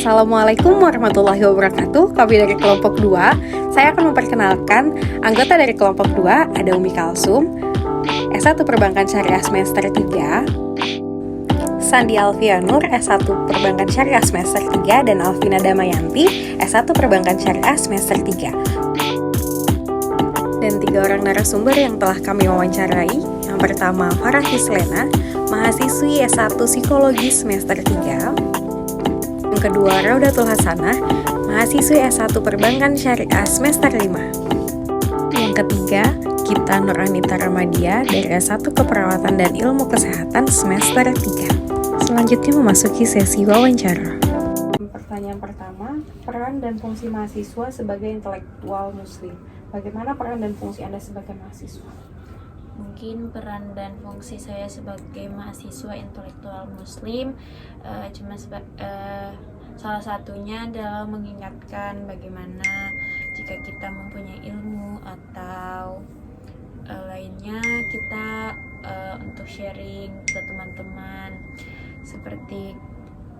Assalamualaikum warahmatullahi wabarakatuh. Kami dari kelompok 2. Saya akan memperkenalkan anggota dari kelompok 2, ada Umi Kalsum, S1 Perbankan Syariah semester 3, Sandi Alfianur, S1 Perbankan Syariah semester 3, dan Alvina Damayanti, S1 Perbankan Syariah semester 3. Dan 3 orang narasumber yang telah kami wawancarai. Yang pertama, Farah Kislena, mahasiswi S1 Psikologi semester 3. Yang kedua, Raudatul Hasanah, mahasiswi S1 Perbankan Syariah semester 5. Yang ketiga, Gita Nuranita Ramadia dari S1 Keperawatan dan Ilmu Kesehatan semester 3. Selanjutnya memasuki sesi wawancara. Pertanyaan pertama, peran dan fungsi mahasiswa sebagai intelektual muslim. Bagaimana peran dan fungsi Anda sebagai mahasiswa? Mungkin peran dan fungsi saya sebagai mahasiswa intelektual muslim salah satunya adalah mengingatkan bagaimana jika kita mempunyai ilmu atau lainnya kita untuk sharing ke teman-teman, seperti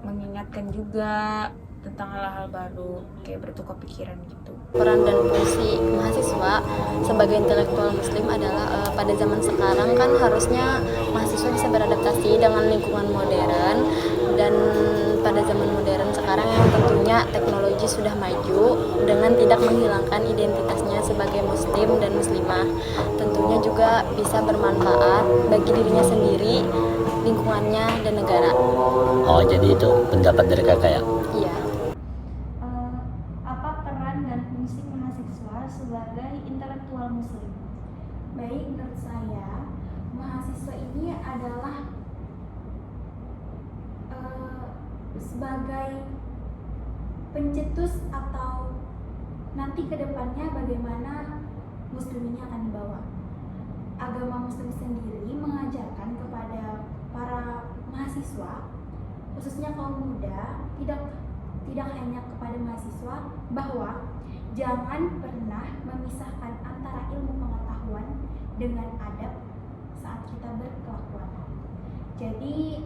mengingatkan juga tentang hal-hal baru, kayak bertukar pikiran gitu. Peran dan fungsi mahasiswa sebagai intelektual muslim adalah pada zaman sekarang kan harusnya mahasiswa bisa beradaptasi dengan lingkungan modern, dan pada zaman modern sekarang yang tentunya teknologi sudah maju dengan tidak menghilangkan identitasnya sebagai muslim dan muslimah. Tentunya juga bisa bermanfaat bagi dirinya sendiri, lingkungannya, dan negara. Oh, jadi itu pendapat dari kakak ya? Iya. Apa peran dan fungsi mahasiswa sebagai intelektual muslim? Baik, menurut saya mahasiswa ini adalah sebagai pencetus atau nanti kedepannya bagaimana muslim ini akan dibawa. Agama muslim sendiri mengajarkan kepada para mahasiswa, khususnya kaum muda, tidak hanya kepada mahasiswa, bahwa jangan pernah memisahkan antara ilmu pengetahuan dengan adab saat kita berkelakuan. Jadi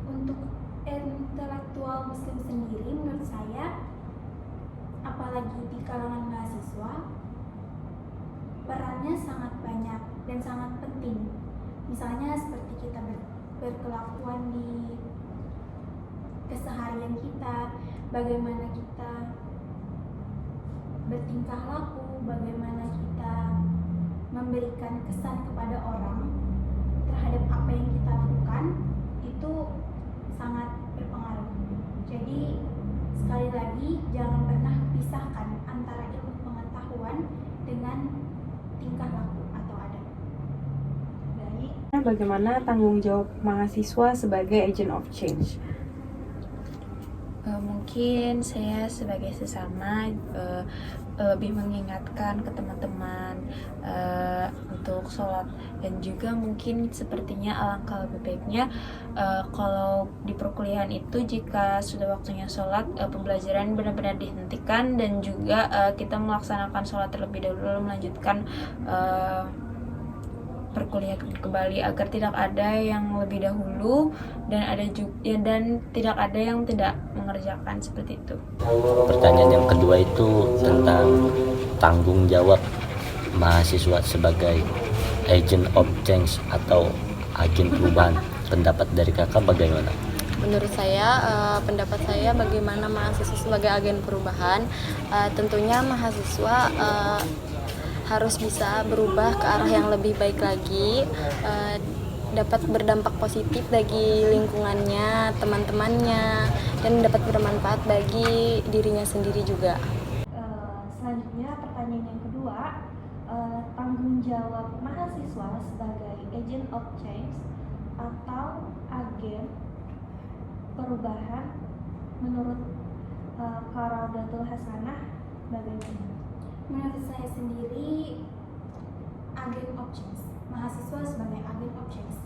untuk intelektual muslim sendiri, menurut saya, apalagi di kalangan mahasiswa, perannya sangat banyak dan sangat penting. Misalnya seperti kita berkelakuan di keseharian kita, bagaimana kita bertingkah laku, bagaimana kita memberikan kesan kepada orang terhadap apa yang kita lakukan, itu sangat berpengaruh. Jadi sekali lagi, jangan pernah pisahkan antara ilmu pengetahuan dengan tingkah laku atau adab. Baik. Bagaimana tanggung jawab mahasiswa sebagai agent of change? Mungkin saya sebagai sesama lebih mengingatkan ke teman-teman untuk sholat, dan juga mungkin sepertinya alangkah lebih baiknya kalau di perkuliahan itu jika sudah waktunya sholat, pembelajaran benar-benar dihentikan, dan juga kita melaksanakan sholat terlebih dahulu, melanjutkan perkuliahan kembali, agar tidak ada yang lebih dahulu dan tidak ada yang tidak mengerjakan, seperti itu. Pertanyaan yang kedua itu tentang tanggung jawab mahasiswa sebagai agent of change atau agen perubahan. Pendapat dari kakak bagaimana? Menurut saya, pendapat saya bagaimana mahasiswa sebagai agen perubahan, tentunya mahasiswa harus bisa berubah ke arah yang lebih baik lagi, dapat berdampak positif bagi lingkungannya, teman-temannya, dan dapat bermanfaat bagi dirinya sendiri juga. Selanjutnya, pertanyaan yang kedua, tanggung jawab mahasiswa sebagai agent of change atau agen perubahan menurut Kak Raudatul Hasanah bagaimana? Menurut saya sendiri, agen of change, mahasiswa sebagai agen of change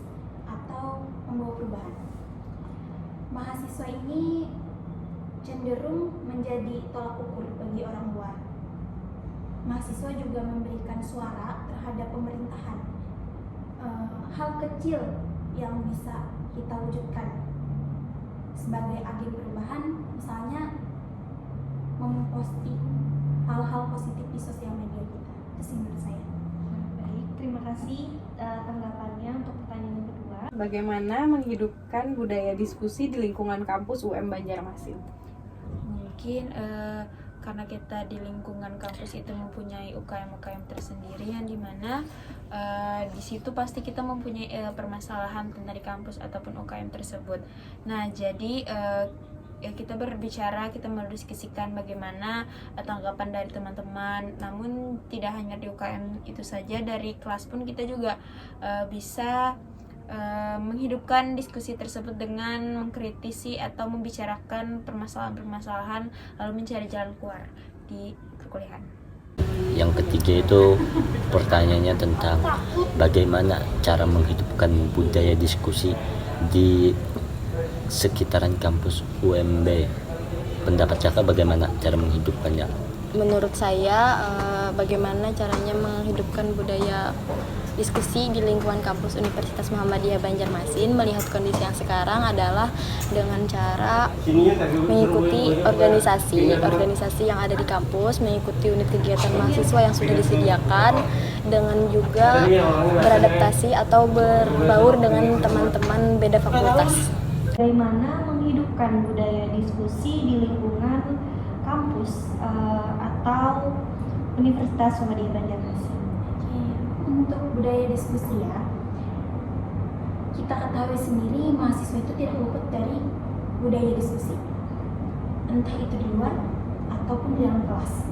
atau pembawa perubahan. Mahasiswa ini cenderung menjadi tolak ukur bagi orang luar. Mahasiswa juga memberikan suara terhadap pemerintahan. Hal kecil yang bisa kita wujudkan sebagai agen perubahan, misalnya memposting hal-hal positif di sosial media kita. Itu sih menurut saya. Baik, terima kasih tanggapannya untuk pertanyaan yang kedua. Bagaimana menghidupkan budaya diskusi di lingkungan kampus UM Banjarmasin? Mungkin karena kita di lingkungan kampus itu mempunyai UKM-UKM tersendiri yang dimana di situ pasti kita mempunyai permasalahan tentang di kampus ataupun UKM tersebut. Nah, jadi ya kita berbicara, kita mendiskusikan bagaimana tanggapan dari teman-teman. Namun tidak hanya di UKM itu saja, dari kelas pun kita juga bisa menghidupkan diskusi tersebut dengan mengkritisi atau membicarakan permasalahan-permasalahan lalu mencari jalan keluar di perkuliahan. Yang ketiga itu pertanyaannya tentang bagaimana cara menghidupkan budaya diskusi di sekitaran kampus UMB. Pendapat Kakak bagaimana cara menghidupkannya? Menurut saya, bagaimana caranya menghidupkan budaya diskusi di lingkungan kampus Universitas Muhammadiyah Banjarmasin melihat kondisi yang sekarang adalah dengan cara mengikuti organisasi yang ada di kampus, mengikuti unit kegiatan mahasiswa yang sudah disediakan, dengan juga beradaptasi atau berbaur dengan teman-teman beda fakultas. Bagaimana menghidupkan budaya diskusi di lingkungan kampus atau Universitas Muhammadiyah Banjarmasin? Untuk budaya diskusi ya, kita ketahui sendiri mahasiswa itu tidak luput dari budaya diskusi, entah itu di luar ataupun di dalam kelas.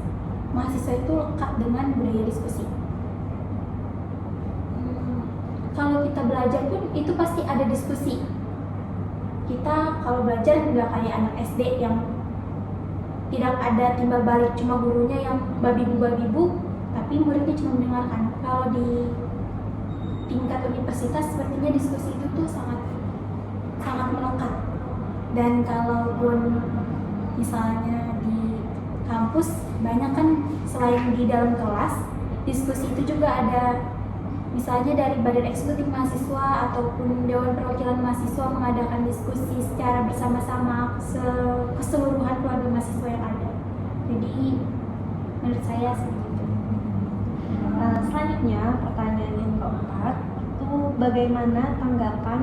Mahasiswa itu lekat dengan budaya diskusi. Kalau kita belajar pun itu pasti ada diskusi. Kita kalau belajar nggak kayak anak SD yang tidak ada timbal balik, cuma gurunya yang babibu, tapi muridnya cuma mendengarkan. Kalau di tingkat universitas sepertinya diskusi itu tuh sangat melekat. Dan kalaupun misalnya di kampus banyak kan, selain di dalam kelas, diskusi itu juga ada, misalnya dari badan eksekutif mahasiswa ataupun dewan perwakilan mahasiswa mengadakan diskusi secara bersama-sama keseluruhan keluarga mahasiswa yang ada. Jadi menurut saya seperti itu. Selanjutnya pertanyaan yang keempat itu bagaimana tanggapan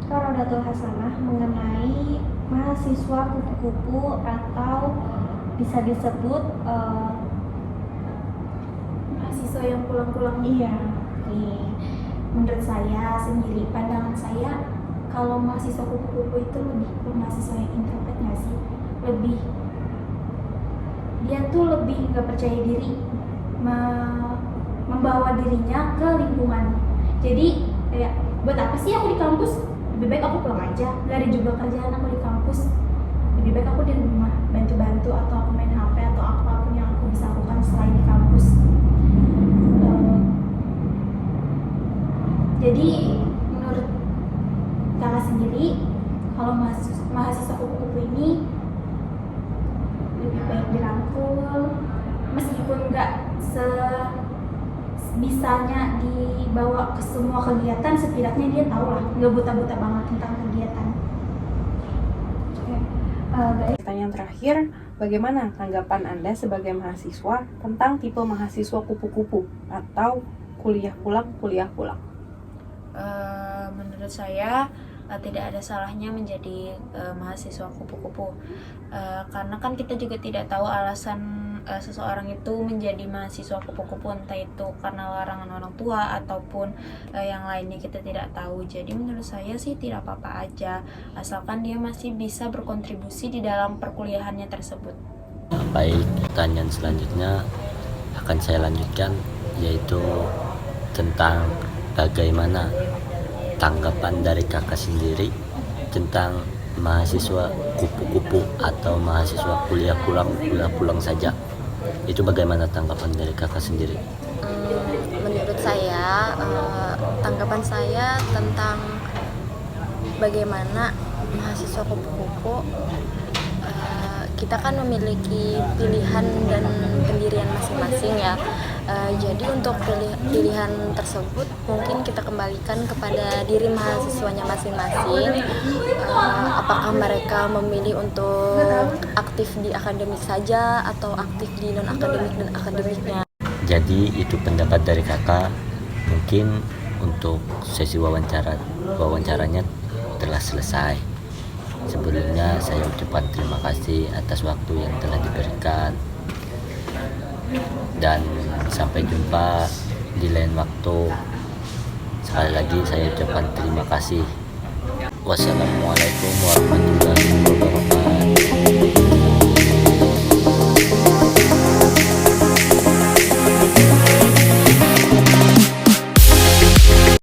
Rodatul Hasanah mengenai mahasiswa kupu-kupu atau bisa disebut Mahasiswa yang pulang-pulang. iya. Menurut saya sendiri, pandangan saya, kalau mahasiswa kupu-kupu itu lebih ke mahasiswa yang introvert nggak sih? Dia tuh lebih nggak percaya diri membawa dirinya ke lingkungan. Jadi kayak, buat apa sih aku di kampus? Lebih baik aku pulang aja, gak ada juga kerjaan aku di kampus. Lebih baik aku di rumah bantu-bantu, atau aku main HP, atau apapun yang aku bisa lakukan selain di kampus. Jadi menurut kakak sendiri, kalau mahasiswa kupu-kupu ini lebih baik dirangkul, meskipun nggak sebisanya dibawa ke semua kegiatan, setidaknya dia tahu lah, nggak buta-buta banget tentang kegiatan. Pertanyaan terakhir, bagaimana tanggapan Anda sebagai mahasiswa tentang tipe mahasiswa kupu-kupu atau kuliah pulang? Menurut saya tidak ada salahnya menjadi mahasiswa kupu-kupu, karena kan kita juga tidak tahu alasan seseorang itu menjadi mahasiswa kupu-kupu, entah itu karena larangan orang tua ataupun yang lainnya, kita tidak tahu. Jadi menurut saya sih tidak apa-apa aja, asalkan dia masih bisa berkontribusi di dalam perkuliahannya tersebut. Baik, pertanyaan selanjutnya akan saya lanjutkan, yaitu tentang bagaimana tanggapan dari kakak sendiri tentang mahasiswa kupu-kupu atau mahasiswa kuliah pulang saja. Itu bagaimana tanggapan dari kakak sendiri? Menurut saya, tanggapan saya tentang bagaimana mahasiswa kupu-kupu, kita kan memiliki pilihan dan pendirian masing-masing ya. Jadi untuk pilihan tersebut mungkin kita kembalikan kepada diri mahasiswanya masing-masing. Apakah mereka memilih untuk aktif di akademik saja atau aktif di non-akademik dan akademiknya. Jadi itu pendapat dari kakak. Mungkin untuk sesi wawancaranya telah selesai. Sebelumnya saya ucapkan terima kasih atas waktu yang telah diberikan, dan sampai jumpa di lain waktu. Sekali lagi saya ucapkan terima kasih. Wassalamualaikum warahmatullahi wabarakatuh.